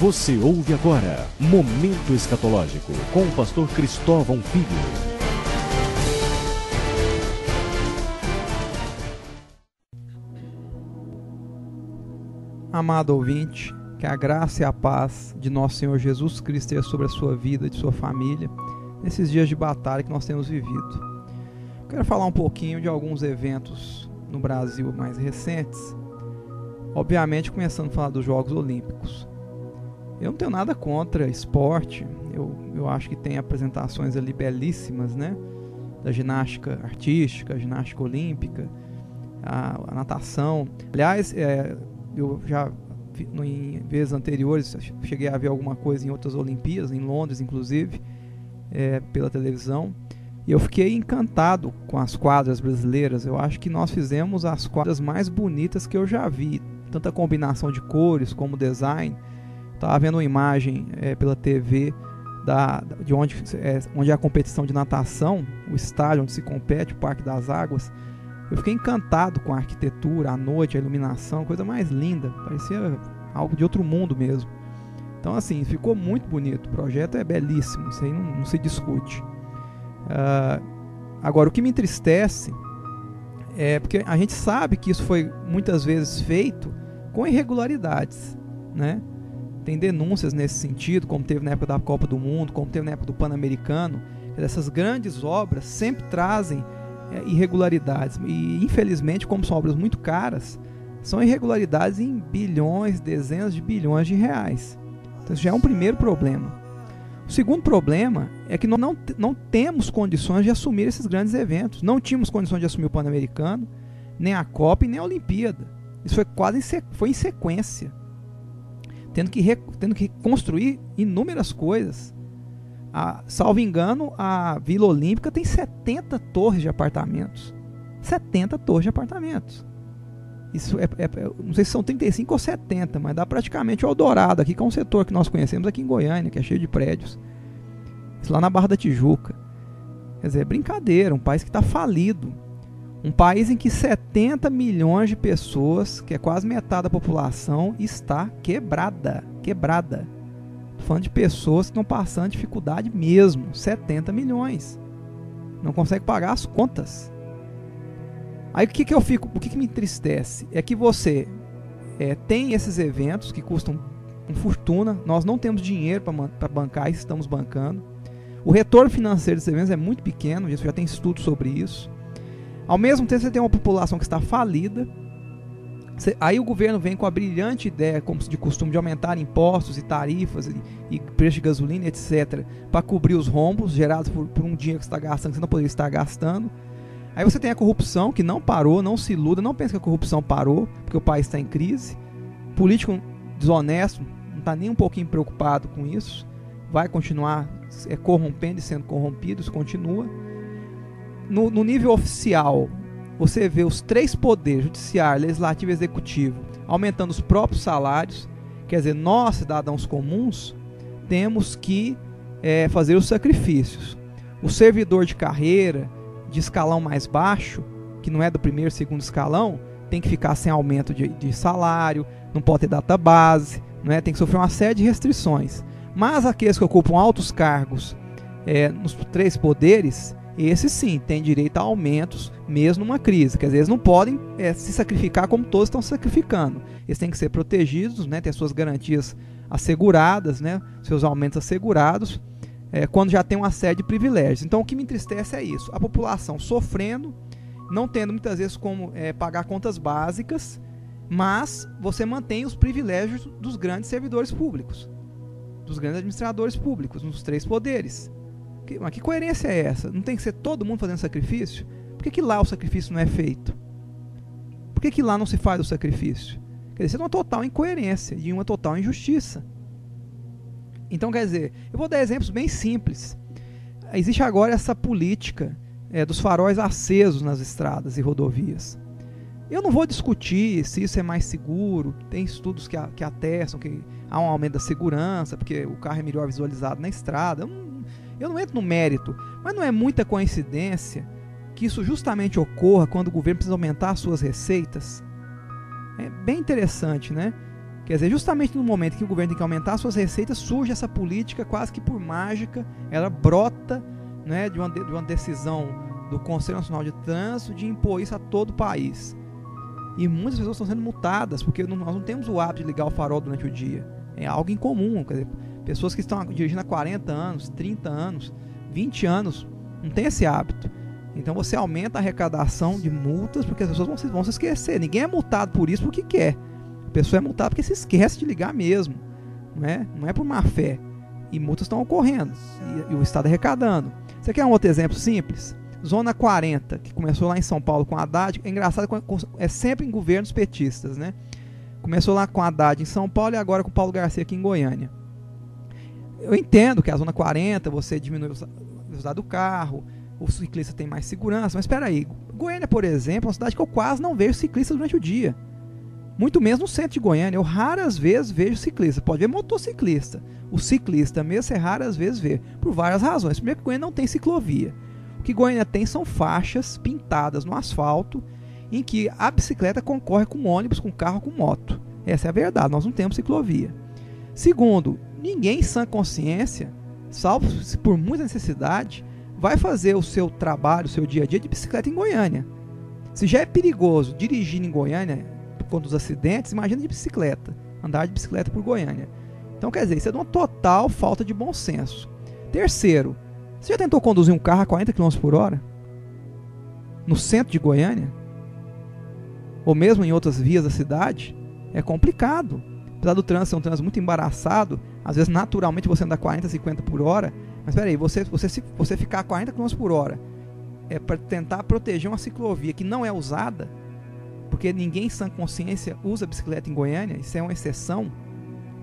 Você ouve agora Momento Escatológico com o pastor Cristóvão Filho. Amado ouvinte, que a graça e a paz de nosso Senhor Jesus Cristo esteja sobre a sua vida e de sua família nesses dias de batalha que nós temos vivido. Quero falar um pouquinho de alguns eventos no Brasil mais recentes, obviamente começando a falar dos Jogos Olímpicos. Eu não tenho nada contra esporte, eu acho que tem apresentações ali belíssimas, né? Da ginástica artística, a ginástica olímpica, a natação. Aliás, eu já em vezes anteriores cheguei a ver alguma coisa em outras Olimpíadas, em Londres inclusive, pela televisão, e eu fiquei encantado com as quadras brasileiras. Eu acho que nós fizemos as quadras mais bonitas que eu já vi, tanto a combinação de cores como design. Estava vendo uma imagem pela TV de onde é a competição de natação, o estádio onde se compete, o Parque das Águas. Eu fiquei encantado com a arquitetura, a noite, a iluminação, coisa mais linda, parecia algo de outro mundo mesmo. Então assim, ficou muito bonito, o projeto é belíssimo, isso aí não se discute. Agora, o que me entristece é porque a gente sabe que isso foi muitas vezes feito com irregularidades, né? Tem denúncias nesse sentido, como teve na época da Copa do Mundo, como teve na época do Pan-Americano. Essas grandes obras sempre trazem irregularidades, e infelizmente, como são obras muito caras, são irregularidades em bilhões, dezenas de bilhões de reais. Então isso já é um primeiro problema. O segundo problema é que nós não temos condições de assumir esses grandes eventos. Não tínhamos condições de assumir o Pan-Americano, nem a Copa e nem a Olimpíada. Isso foi em sequência, tendo que construir inúmeras coisas. Salvo engano, a Vila Olímpica tem 70 torres de apartamentos. 70 torres de apartamentos. Isso não sei se são 35 ou 70, mas dá praticamente o Eldorado aqui, que é um setor que nós conhecemos aqui em Goiânia, que é cheio de prédios. Isso lá na Barra da Tijuca. Quer dizer, é brincadeira, um país que está falido. Um país em que 70 milhões de pessoas, que é quase metade da população, está quebrada. Estou falando de pessoas que estão passando dificuldade mesmo. 70 milhões. Não consegue pagar as contas. Aí o que me entristece? É que você tem esses eventos que custam uma fortuna. Nós não temos dinheiro para bancar e estamos bancando. O retorno financeiro desses eventos é muito pequeno, já tem estudos sobre isso. Ao mesmo tempo, você tem uma população que está falida. Aí o governo vem com a brilhante ideia, como de costume, de aumentar impostos e tarifas e preço de gasolina, etc., para cobrir os rombos gerados por um dinheiro que você está gastando, que você não poderia estar gastando. Aí você tem a corrupção, que não parou, não se iluda, não pensa que a corrupção parou, porque o país está em crise. Político desonesto, não está nem um pouquinho preocupado com isso, vai continuar corrompendo e sendo corrompido, isso continua. No nível oficial, você vê os três poderes, judiciário, legislativo e executivo, aumentando os próprios salários. Quer dizer, nós, cidadãos comuns, temos que fazer os sacrifícios. O servidor de carreira, de escalão mais baixo, que não é do primeiro, segundo escalão, tem que ficar sem aumento de salário, não pode ter data base, né? Tem que sofrer uma série de restrições. Mas aqueles que ocupam altos cargos nos três poderes, esses sim têm direito a aumentos mesmo numa crise. Quer dizer, eles não podem se sacrificar como todos estão se sacrificando. Eles têm que ser protegidos, né, ter suas garantias asseguradas, né, seus aumentos assegurados, quando já tem uma série de privilégios. Então o que me entristece é isso, a população sofrendo, não tendo muitas vezes como pagar contas básicas, mas você mantém os privilégios dos grandes servidores públicos, dos grandes administradores públicos, nos três poderes. Mas que coerência é essa? Não tem que ser todo mundo fazendo sacrifício? Por que lá o sacrifício não é feito? Por que lá não se faz o sacrifício? Quer dizer, isso é uma total incoerência e uma total injustiça. Então, quer dizer, eu vou dar exemplos bem simples. Existe agora essa política dos faróis acesos nas estradas e rodovias. Eu não vou discutir se isso é mais seguro, tem estudos que atestam que há um aumento da segurança, porque o carro é melhor visualizado na estrada. Eu não entro no mérito, mas não é muita coincidência que isso justamente ocorra quando o governo precisa aumentar as suas receitas? É bem interessante, né? Quer dizer, justamente no momento que o governo tem que aumentar suas receitas, surge essa política quase que por mágica, ela brota, né, de uma decisão do Conselho Nacional de Trânsito de impor isso a todo o país. E muitas pessoas estão sendo multadas, porque nós não temos o hábito de ligar o farol durante o dia. É algo incomum, quer dizer, pessoas que estão dirigindo há 40 anos, 30 anos, 20 anos, não tem esse hábito. Então você aumenta a arrecadação de multas, porque as pessoas vão se esquecer. Ninguém é multado por isso porque quer. A pessoa é multada porque se esquece de ligar mesmo, não é por má fé. E multas estão ocorrendo, e o Estado arrecadando. Você quer um outro exemplo simples? Zona 40, que começou lá em São Paulo com Haddad. É engraçado, é sempre em governos petistas, né? Começou lá com Haddad em São Paulo e agora com Paulo Garcia aqui em Goiânia. Eu entendo que a Zona 40, você diminui o velocidade do carro, o ciclista tem mais segurança, mas espera aí. Goiânia, por exemplo, é uma cidade que eu quase não vejo ciclistas durante o dia. Muito menos no centro de Goiânia, eu raras vezes vejo ciclista. Pode ver motociclista. O ciclista mesmo você raras vezes vê, por várias razões. Primeiro que Goiânia não tem ciclovia. O que Goiânia tem são faixas pintadas no asfalto, em que a bicicleta concorre com ônibus, com carro, com moto. Essa é a verdade, nós não temos ciclovia. Segundo, ninguém em sã consciência, salvo se por muita necessidade, vai fazer o seu trabalho, o seu dia a dia de bicicleta em Goiânia. Se já é perigoso dirigir em Goiânia por conta dos acidentes, imagina de bicicleta, andar de bicicleta por Goiânia. Então, quer dizer, isso é de uma total falta de bom senso. Terceiro, você já tentou conduzir um carro a 40 km por hora? No centro de Goiânia? Ou mesmo em outras vias da cidade? É complicado. Apesar do trânsito ser um trânsito muito embaraçado, às vezes naturalmente você anda 40, 50 por hora, mas espera aí, você ficar a 40 km por hora é para tentar proteger uma ciclovia que não é usada, porque ninguém em sã consciência usa bicicleta em Goiânia, isso é uma exceção,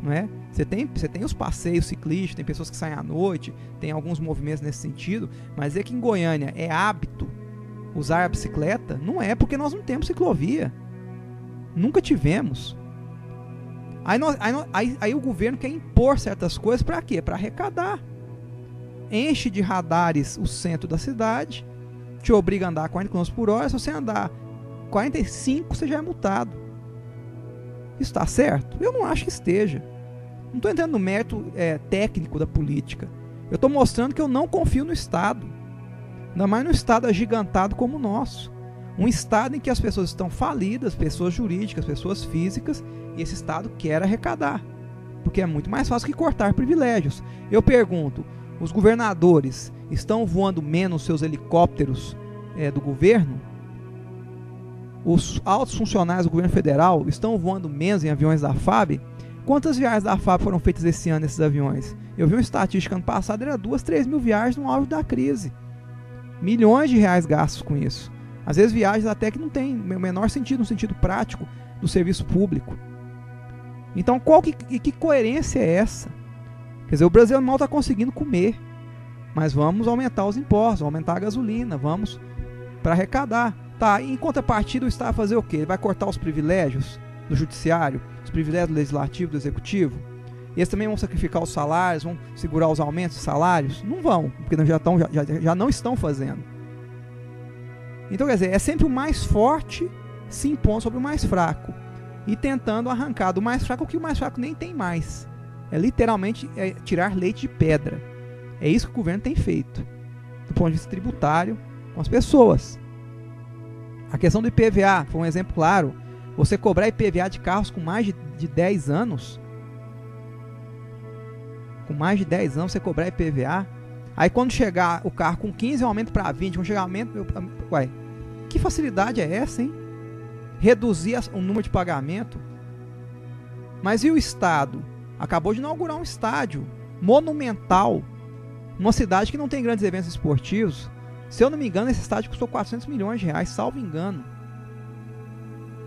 não é? Você tem os passeios ciclistas, tem pessoas que saem à noite, tem alguns movimentos nesse sentido, mas é que em Goiânia é hábito usar a bicicleta, não é porque nós não temos ciclovia. Nunca tivemos. Aí o governo quer impor certas coisas para quê? Para arrecadar. Enche de radares o centro da cidade, te obriga a andar 40 km por hora, se você andar 45, você já é multado. Isso está certo? Eu não acho que esteja. Não estou entrando no mérito técnico da política. Eu estou mostrando que eu não confio no Estado. Ainda mais no Estado agigantado como o nosso. Um Estado em que as pessoas estão falidas, pessoas jurídicas, pessoas físicas, e esse Estado quer arrecadar. Porque é muito mais fácil que cortar privilégios. Eu pergunto, os governadores estão voando menos seus helicópteros do governo? Os altos funcionários do governo federal estão voando menos em aviões da FAB? Quantas viagens da FAB foram feitas esse ano nesses aviões? Eu vi uma estatística ano passado, era 2, 3 mil viagens no auge da crise. Milhões de reais gastos com isso. Às vezes viagens até que não tem o menor sentido, no sentido prático do serviço público. Então que coerência é essa? Quer dizer, o Brasil mal está conseguindo comer, mas vamos aumentar os impostos, aumentar a gasolina, vamos para arrecadar. Tá, em contrapartida o Estado vai fazer o quê? Ele vai cortar os privilégios do judiciário, os privilégios do legislativo, do executivo? Eles também vão sacrificar os salários, vão segurar os aumentos de salários? Não vão, porque já não estão fazendo. Então, quer dizer, é sempre o mais forte se impondo sobre o mais fraco e tentando arrancar do mais fraco o que o mais fraco nem tem mais. É literalmente tirar leite de pedra. É isso que o governo tem feito, do ponto de vista tributário, com as pessoas. A questão do IPVA foi um exemplo claro. Você cobrar IPVA de carros com mais de 10 anos, com mais de 10 anos você cobrar IPVA, aí quando chegar o carro com 15 eu aumento para 20, quando chegar aumento, ué, que facilidade é essa, hein? Reduzir o número de pagamento. Mas e o Estado? Acabou de inaugurar um estádio monumental, numa cidade que não tem grandes eventos esportivos. Se eu não me engano, esse estádio custou 400 milhões de reais, salvo engano.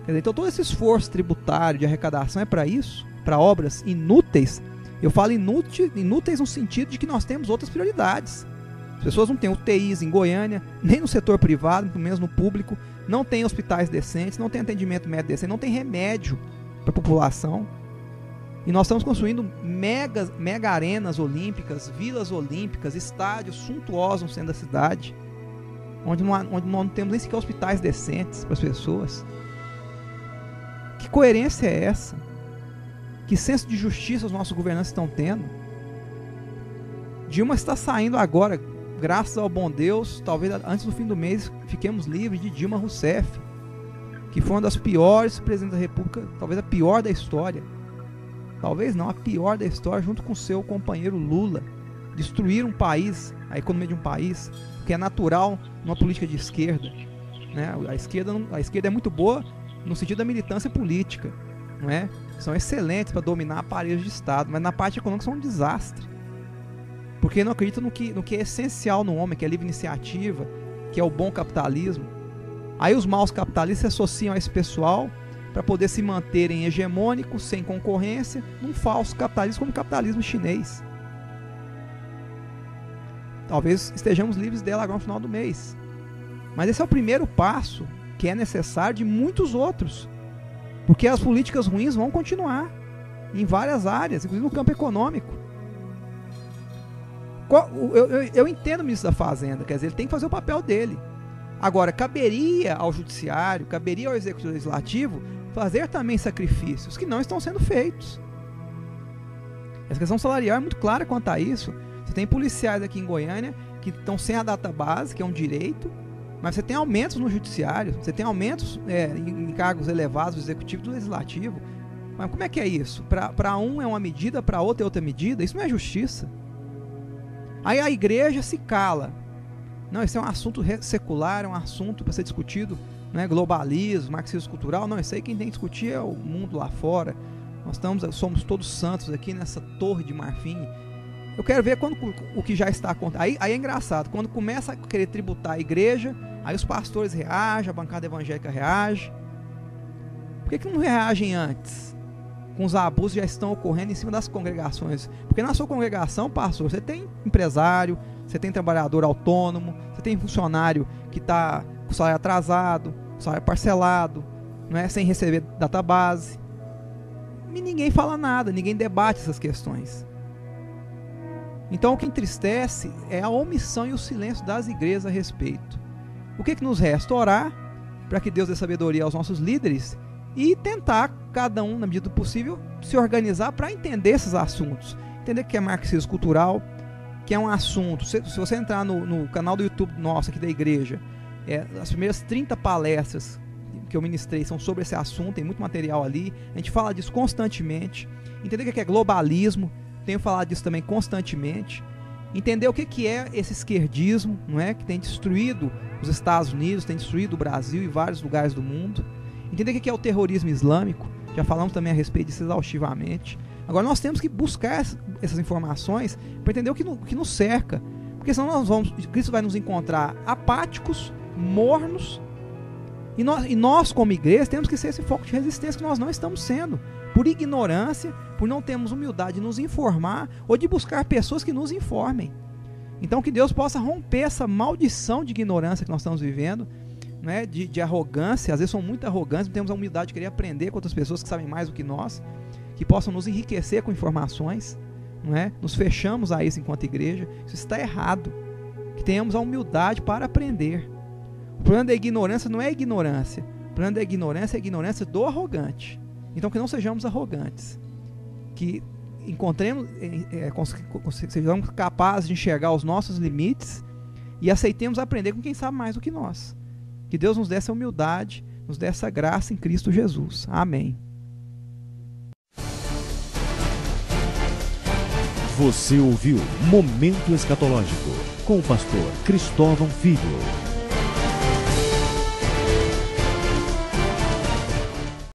Quer dizer, então todo esse esforço tributário de arrecadação é para isso? Para obras inúteis? Eu falo inúteis no sentido de que nós temos outras prioridades. As pessoas não têm UTIs em Goiânia, nem no setor privado, pelo menos no público, não tem hospitais decentes, não tem atendimento médico decente, não tem remédio para a população. E nós estamos construindo mega arenas olímpicas, vilas olímpicas, estádios suntuosos no centro da cidade, onde nós não temos nem sequer hospitais decentes para as pessoas. Que coerência é essa? Que senso de justiça os nossos governantes estão tendo? Dilma está saindo agora, graças ao bom Deus, talvez antes do fim do mês fiquemos livres de Dilma Rousseff, que foi uma das piores presidentes da República, talvez a pior da história. Talvez não, a pior da história, junto com seu companheiro Lula. Destruir um país, a economia de um país, que é natural numa política de esquerda. Né? A esquerda é muito boa no sentido da militância política, não é? São excelentes para dominar aparelhos de Estado, mas na parte econômica são um desastre. Porque não acreditam no que é essencial no homem, que é a livre iniciativa, que é o bom capitalismo. Aí os maus capitalistas se associam a esse pessoal para poder se manterem hegemônicos, sem concorrência, num falso capitalismo como o capitalismo chinês. Talvez estejamos livres dela agora no final do mês. Mas esse é o primeiro passo que é necessário de muitos outros. Porque as políticas ruins vão continuar em várias áreas, inclusive no campo econômico. Eu entendo o ministro da Fazenda, quer dizer, ele tem que fazer o papel dele. Agora, caberia ao judiciário, caberia ao executivo legislativo fazer também sacrifícios que não estão sendo feitos. Essa questão salarial é muito clara quanto a isso. Você tem policiais aqui em Goiânia que estão sem a database, que é um direito, mas você tem aumentos no judiciário, você tem aumentos em cargos elevados do executivo e do legislativo. Mas como é que é isso? Para um é uma medida, para outro é outra medida? Isso não é justiça. Aí a igreja se cala. Não, isso é um assunto secular, é um assunto para ser discutido, né? Globalismo, marxismo cultural. Não, isso aí quem tem que discutir é o mundo lá fora. Nós somos todos santos aqui nessa torre de marfim. Eu quero ver quando o que já está acontecendo. Aí é engraçado, quando começa a querer tributar a igreja, aí os pastores reagem, a bancada evangélica reage. Por que não reagem antes? Com os abusos que já estão ocorrendo em cima das congregações. Porque na sua congregação, pastor, você tem empresário, você tem trabalhador autônomo, você tem funcionário que está com salário atrasado, salário parcelado, não é, sem receber database. E ninguém fala nada, ninguém debate essas questões. Então o que entristece é a omissão e o silêncio das igrejas a respeito. O que nos resta? Orar para que Deus dê sabedoria aos nossos líderes e tentar, cada um, na medida do possível, se organizar para entender esses assuntos. Entender que é marxismo cultural, que é um assunto. Se você entrar no canal do YouTube nosso aqui da igreja, as primeiras 30 palestras que eu ministrei são sobre esse assunto, tem muito material ali. A gente fala disso constantemente. Entender o que é globalismo, tenho falado disso também constantemente. Entender o que é esse esquerdismo, não é? Que tem destruído os Estados Unidos, tem destruído o Brasil e vários lugares do mundo. Entender o que é o terrorismo islâmico, já falamos também a respeito disso exaustivamente. Agora nós temos que buscar essas informações para entender o que nos cerca, porque senão Cristo vai nos encontrar apáticos, mornos, e nós como igreja temos que ser esse foco de resistência que nós não estamos sendo, por ignorância, por não termos humildade de nos informar ou de buscar pessoas que nos informem. Então que Deus possa romper essa maldição de ignorância que nós estamos vivendo, né, de arrogância. Às vezes somos muito arrogantes, não temos a humildade de querer aprender com outras pessoas que sabem mais do que nós, que possam nos enriquecer com informações, não é? Nos fechamos a isso enquanto igreja. Isso está errado. Que tenhamos a humildade para aprender. O problema da ignorância não é a ignorância. O problema da ignorância é a ignorância do arrogante. Então que não sejamos arrogantes. Que sejamos capazes de enxergar os nossos limites e aceitemos aprender com quem sabe mais do que nós. Que Deus nos dê essa humildade, nos dê essa graça em Cristo Jesus. Amém. Você ouviu Momento Escatológico com o pastor Cristóvão Filho.